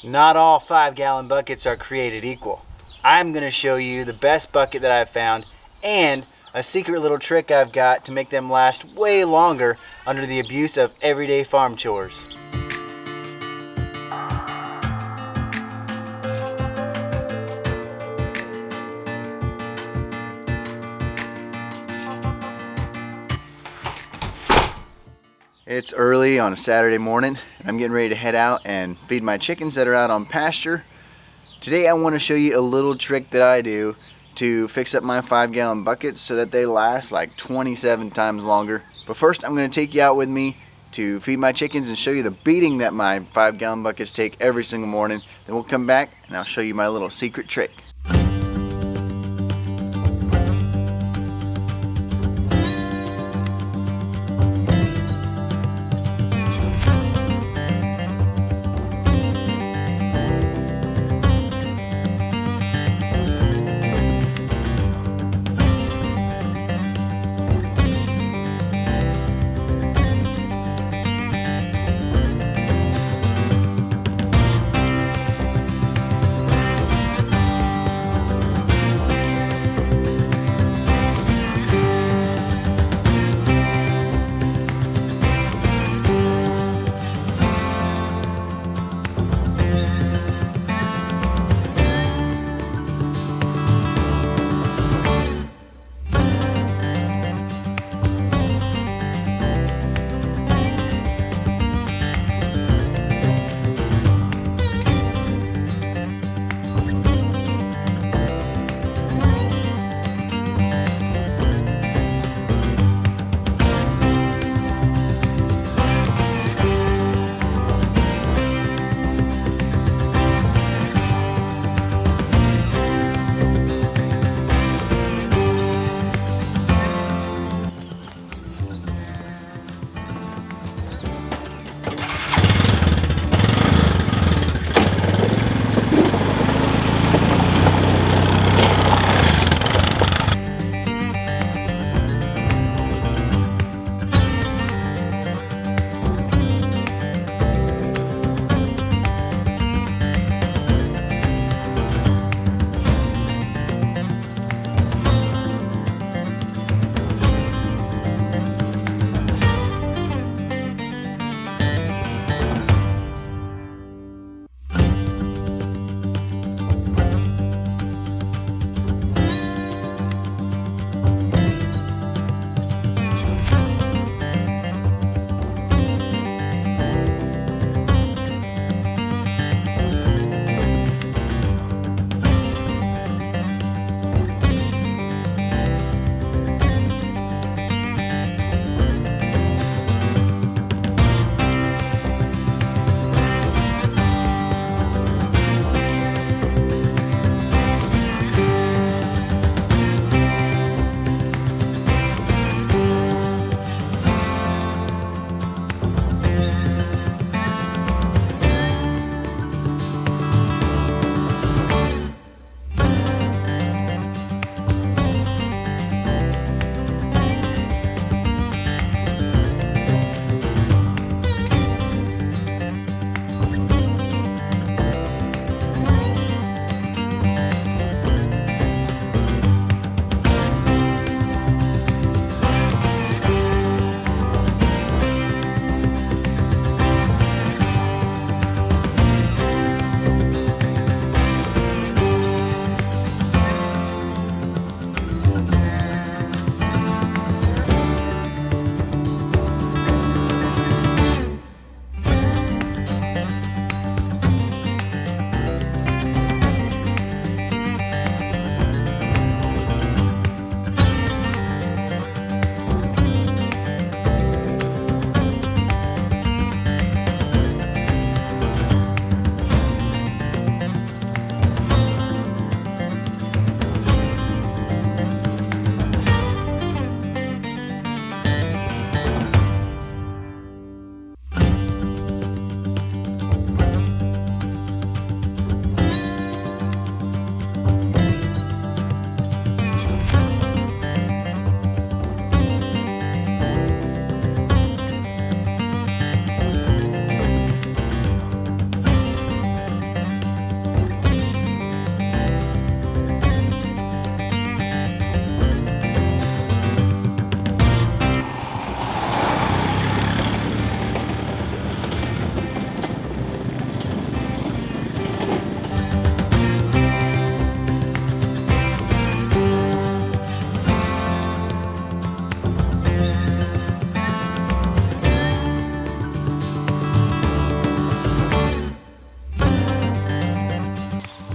Not all 5-gallon buckets are created equal. I'm going to show you the best bucket that I've found and a secret little trick I've got to make them last way longer under the abuse of everyday farm chores. It's early on a Saturday morning and I'm getting ready to head out and feed my chickens that are out on pasture. Today I want to show you a little trick that I do to fix up my 5-gallon buckets so that they last like 27 times longer. But first I'm going to take you out with me to feed my chickens and show you the beating that my 5-gallon buckets take every single morning. Then we'll come back and I'll show you my little secret trick.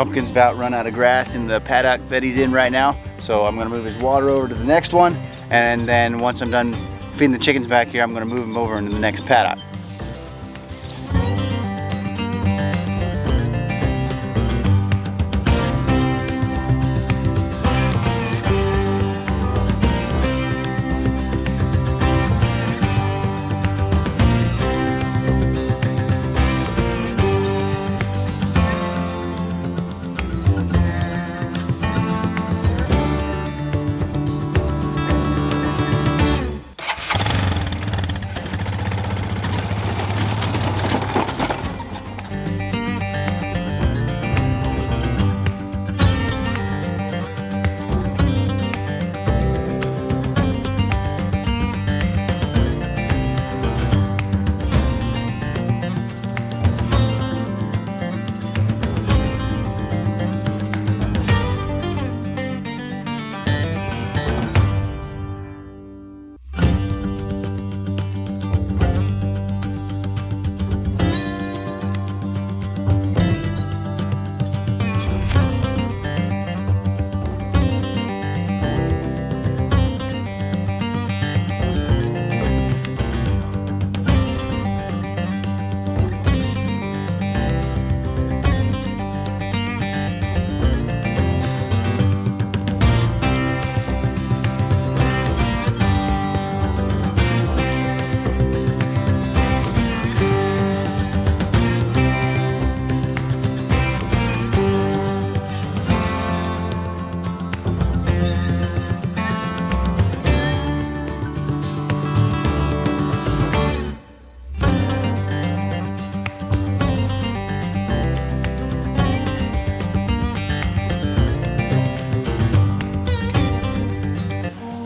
Pumpkin's about run out of grass in the paddock that he's in right now. So I'm gonna move his water over to the next one. And then once I'm done feeding the chickens back here, I'm gonna move him over into the next paddock.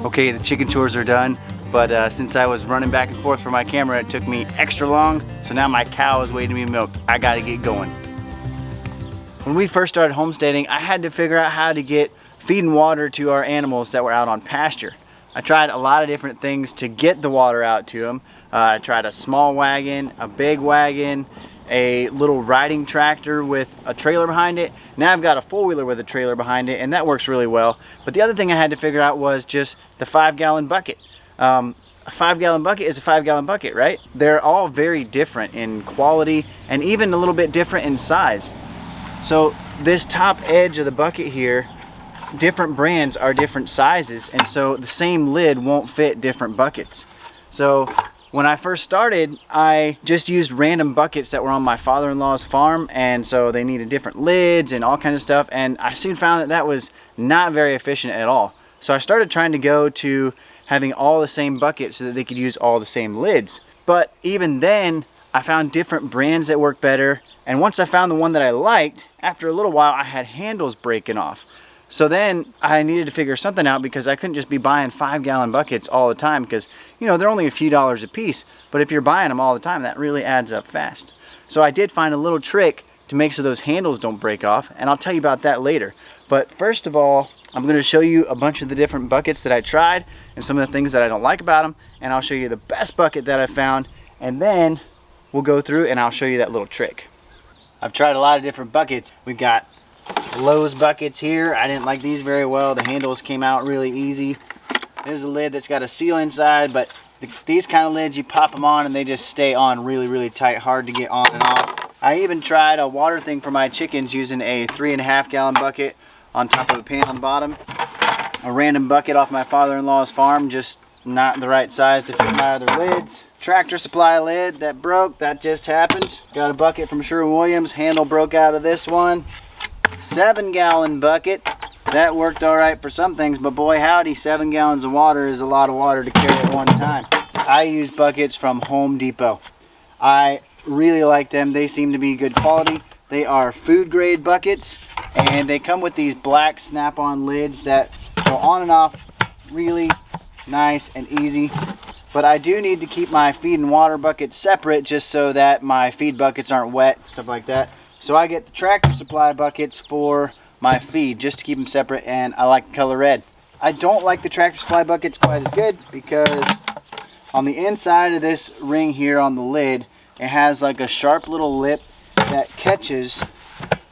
Okay, the chicken chores are done, but since I was running back and forth for my camera, it took me extra long, so now my cow is waiting to be milked. I gotta get going. When we first started homesteading, I had to figure out how to get feed and water to our animals that were out on pasture. I tried a lot of different things to get the water out to them. I tried a small wagon, a big wagon, a little riding tractor with a trailer behind it. Now I've got a four-wheeler with a trailer behind it, and that works really well. But the other thing I had to figure out was just the 5-gallon bucket. A 5-gallon bucket is a 5-gallon bucket, right? They're all very different in quality and even a little bit different in size. So this top edge of the bucket here, different brands are different sizes, and so the same lid won't fit different buckets. So when I first started, I just used random buckets that were on my father-in-law's farm, and so they needed different lids and all kinds of stuff, and I soon found that that was not very efficient at all. So I started trying to go to having all the same buckets so that they could use all the same lids. But even then, I found different brands that worked better, and once I found the one that I liked, after a little while I had handles breaking off. So then I needed to figure something out, because I couldn't just be buying 5-gallon buckets all the time, because you know they're only a few dollars a piece, but if you're buying them all the time, that really adds up fast. So I did find a little trick to make so those handles don't break off, and I'll tell you about that later. But first of all, I'm going to show you a bunch of the different buckets that I tried and some of the things that I don't like about them, and I'll show you the best bucket that I found, and then we'll go through and I'll show you that little trick. I've tried a lot of different buckets. We've got Lowe's buckets here. I didn't like these very well. The handles came out really easy. This is a lid that's got a seal inside, but these kind of lids, you pop them on and they just stay on really tight, hard to get on and off. I even tried a water thing for my chickens using a 3.5-gallon bucket on top of a pan on the bottom. A random bucket off my father-in-law's farm, just not the right size to fit my other lids. Tractor supply lid that broke, that just happens. Got a bucket from Sherwin-Williams, handle broke out of this one. 7-gallon bucket, that worked all right for some things, but boy howdy, 7 gallons of water is a lot of water to carry at one time. I use buckets from Home Depot. I really like them. They seem to be good quality. They are food grade buckets, and they come with these black snap-on lids that go on and off really nice and easy. But I do need to keep my feed and water buckets separate, just so that my feed buckets aren't wet, stuff like that. So I get the Tractor Supply buckets for my feed, just to keep them separate, and I like the color red. I don't like the Tractor Supply buckets quite as good, because on the inside of this ring here on the lid, it has like a sharp little lip that catches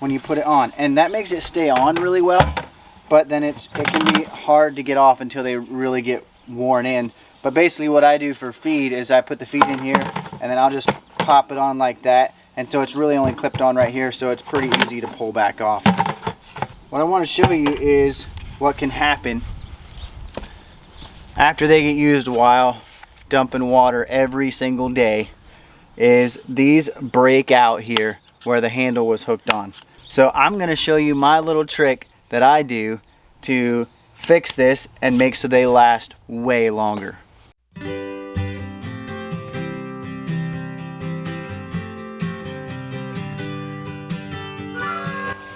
when you put it on, and that makes it stay on really well, but then it can be hard to get off until they really get worn in. But basically what I do for feed is I put the feed in here and then I'll just pop it on like that, and so it's really only clipped on right here, so it's pretty easy to pull back off. What I want to show you is what can happen after they get used a while, dumping water every single day, is these break out here where the handle was hooked on. So I'm going to show you my little trick that I do to fix this and make so they last way longer.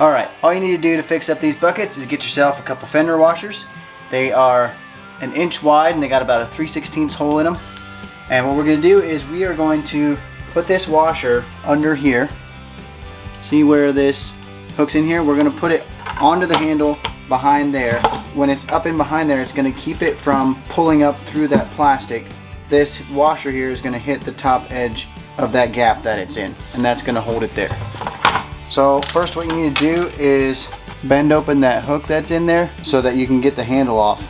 Alright, all you need to do to fix up these buckets is get yourself a couple fender washers. They are an inch wide and they got about a 3/16 hole in them. And what we're going to do is we are going to put this washer under here. See where this hooks in here? We're going to put it onto the handle behind there. When it's up in behind there, it's going to keep it from pulling up through that plastic. This washer here is going to hit the top edge of that gap that it's in, and that's going to hold it there. So first what you need to do is bend open that hook that's in there so that you can get the handle off.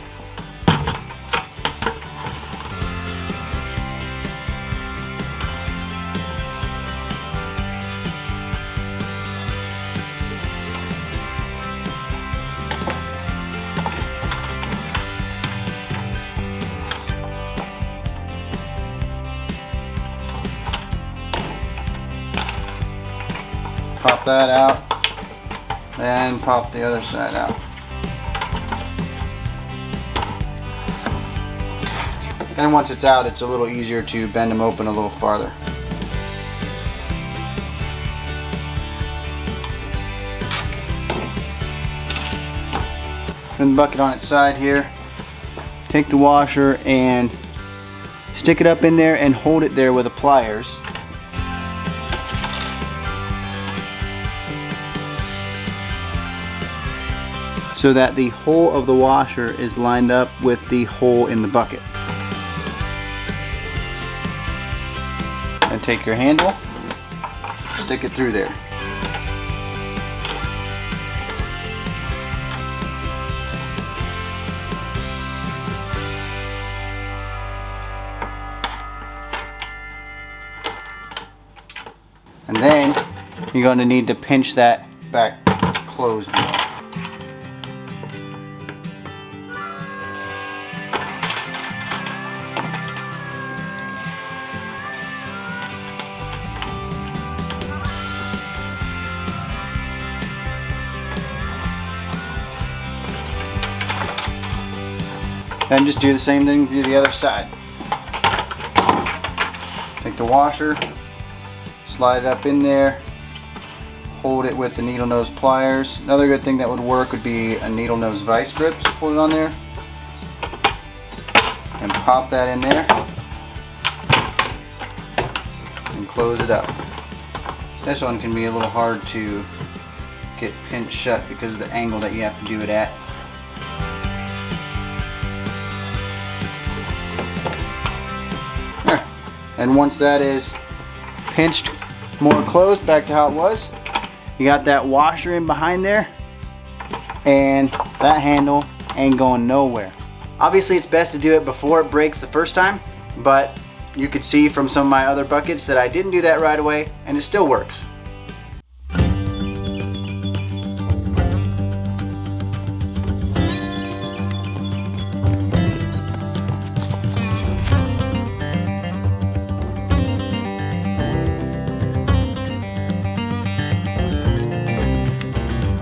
Pop that out, and pop the other side out. Then once it's out, it's a little easier to bend them open a little farther. Turn the bucket on its side here. Take the washer and stick it up in there and hold it there with the pliers. So that the hole of the washer is lined up with the hole in the bucket. And take your handle, stick it through there. And then you're going to need to pinch that back closed more. Then just do the same thing to the other side. Take the washer, slide it up in there, hold it with the needle nose pliers. Another good thing that would work would be a needle nose vice grip. So put it on there and pop that in there and close it up. This one can be a little hard to get pinched shut because of the angle that you have to do it at. And once that is pinched more closed, back to how it was, you got that washer in behind there, and that handle ain't going nowhere. Obviously it's best to do it before it breaks the first time, but you could see from some of my other buckets that I didn't do that right away, and it still works.